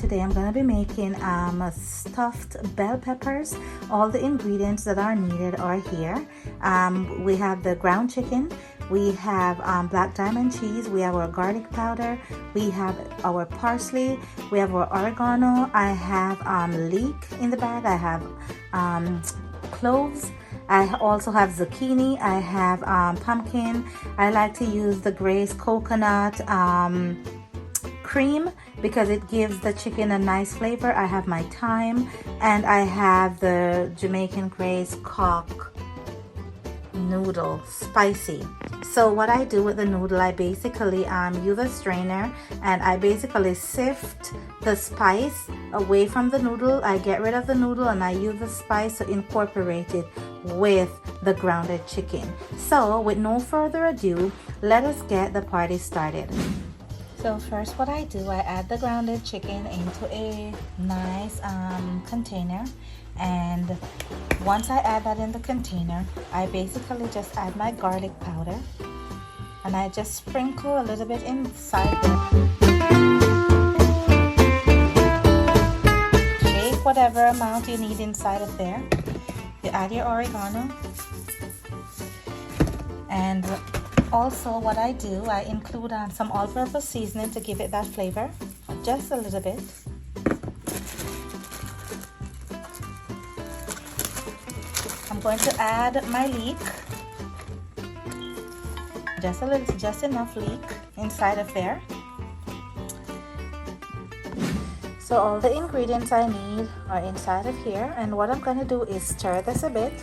today I'm going to be making stuffed bell peppers. All the ingredients that are needed are here. We have the ground chicken, we have black diamond cheese, we have our garlic powder, we have our parsley, we have our oregano, I have leek in the bag, I have cloves, I also have zucchini, I have pumpkin. I like to use the Grace coconut cream because it gives the chicken a nice flavor. I have my thyme, and I have the Jamaican Grace cock noodle, spicy. So what I do with the noodle, I basically use a strainer and I basically sift the spice away from the noodle. I get rid of the noodle and I use the spice to incorporate it with the grounded chicken. So with no further ado, let us get the party started. So first what I do, I add the grounded chicken into a nice container, and once I add that in the container, I basically just add my garlic powder and I just sprinkle a little bit inside there. Shake whatever amount you need inside of there. You add your oregano, and also what I do, I include some all-purpose seasoning to give it that flavor, just a little bit. I'm going to add my leek, just a little, just enough leek inside of there. So all the ingredients I need are inside of here, and what I'm going to do is stir this a bit.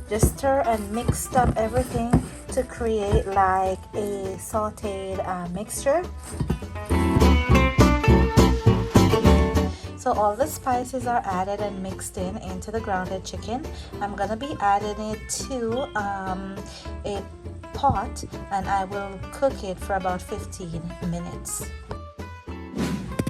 Just stir and mix up everything to create like a sauteed mixture. So all the spices are added and mixed into the grounded chicken. I'm gonna be adding it to a pot, and I will cook it for about 15 minutes.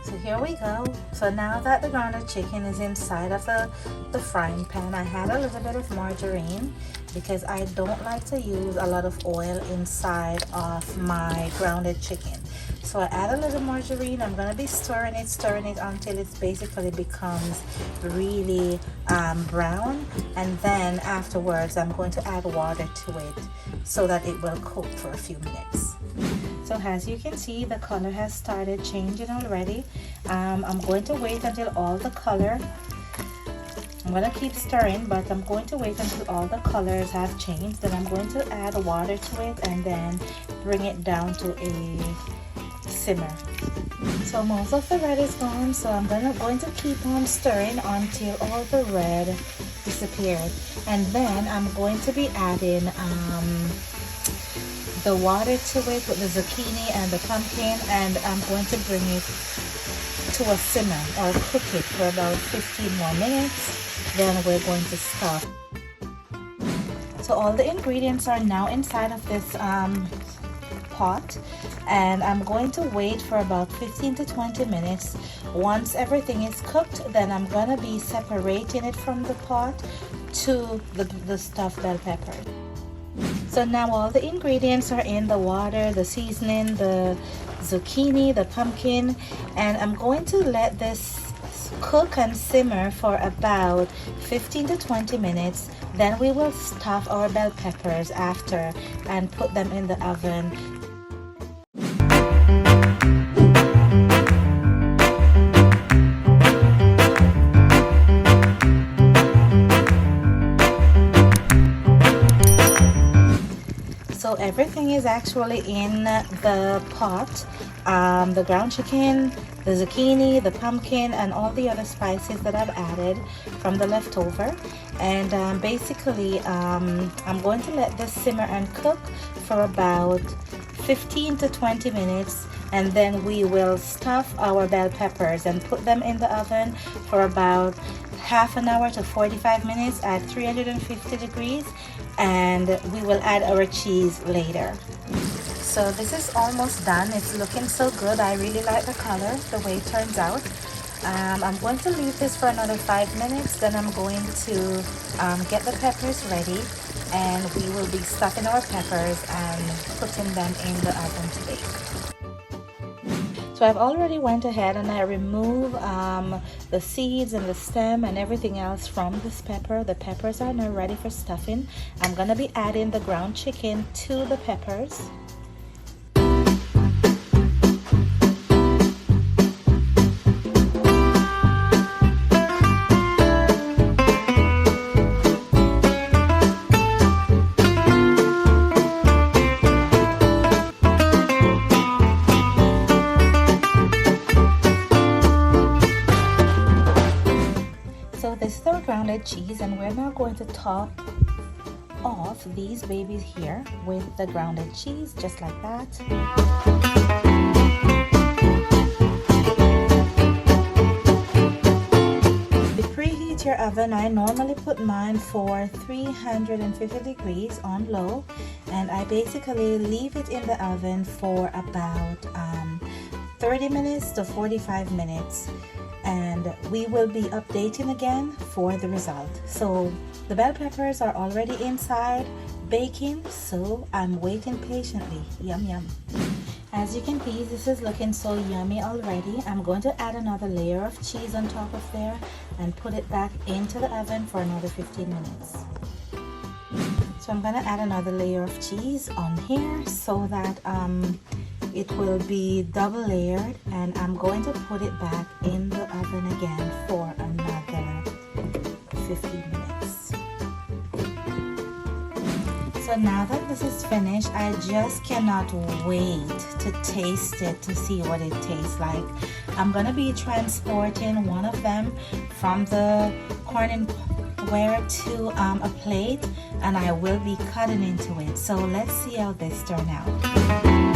So here we go. So now that the grounded chicken is inside of the frying pan, I had a little bit of margarine because I don't like to use a lot of oil inside of my grounded chicken. So I add a little margarine. I'm going to be stirring it until it basically becomes really brown, and then afterwards I'm going to add water to it so that it will cook for a few minutes. So as you can see, the color has started changing already. I'm going to wait until all the color, I'm going to keep stirring, but I'm going to wait until all the colors have changed. Then I'm going to add water to it and then bring it down to a simmer. So most of the red is gone, so I'm going to keep on stirring until all the red disappeared. And then I'm going to be adding the water to it with the zucchini and the pumpkin, and I'm going to bring it to a simmer or cook it for about 15 more minutes. Then we're going to stop. So all the ingredients are now inside of this pot, and I'm going to wait for about 15 to 20 minutes. Once everything is cooked, then I'm going to be separating it from the pot to the stuffed bell pepper. So now all the ingredients are in the water, the seasoning, the zucchini, the pumpkin, and I'm going to let this cook and simmer for about 15 to 20 minutes. Then we will stuff our bell peppers after and put them in the oven. So everything is actually in the pot. The ground chicken, the zucchini, the pumpkin, and all the other spices that I've added from the leftover. And basically I'm going to let this simmer and cook for about 15 to 20 minutes, and then we will stuff our bell peppers and put them in the oven for about half an hour to 45 minutes at 350 degrees, and we will add our cheese later. So this is almost done. It's looking so good. I really like the color, the way it turns out. I'm going to leave this for another 5 minutes. Then I'm going to get the peppers ready, and we will be stuffing our peppers and putting them in the oven to bake. So So I've already went ahead and I remove the seeds and the stem and everything else from this pepper. The peppers are now ready for stuffing. I'm gonna be adding the ground chicken to the peppers. So this is the grounded cheese, and we're now going to top off these babies here with the grounded cheese, just like that. To preheat your oven, I normally put mine for 350 degrees on low, and I basically leave it in the oven for about 30 minutes to 45 minutes. And we will be updating again for the result. So the bell peppers are already inside baking, so I'm waiting patiently. Yum yum. As you can see, this is looking so yummy already. I'm going to add another layer of cheese on top of there and put it back into the oven for another 15 minutes. So I'm going to add another layer of cheese on here so that it will be double layered, and I'm going to put it back in the oven again for another 15 minutes. So now that this is finished, I just cannot wait to taste it to see what it tastes like. I'm going to be transporting one of them from the corningware to a plate, and I will be cutting into it. So let's see how this turns out.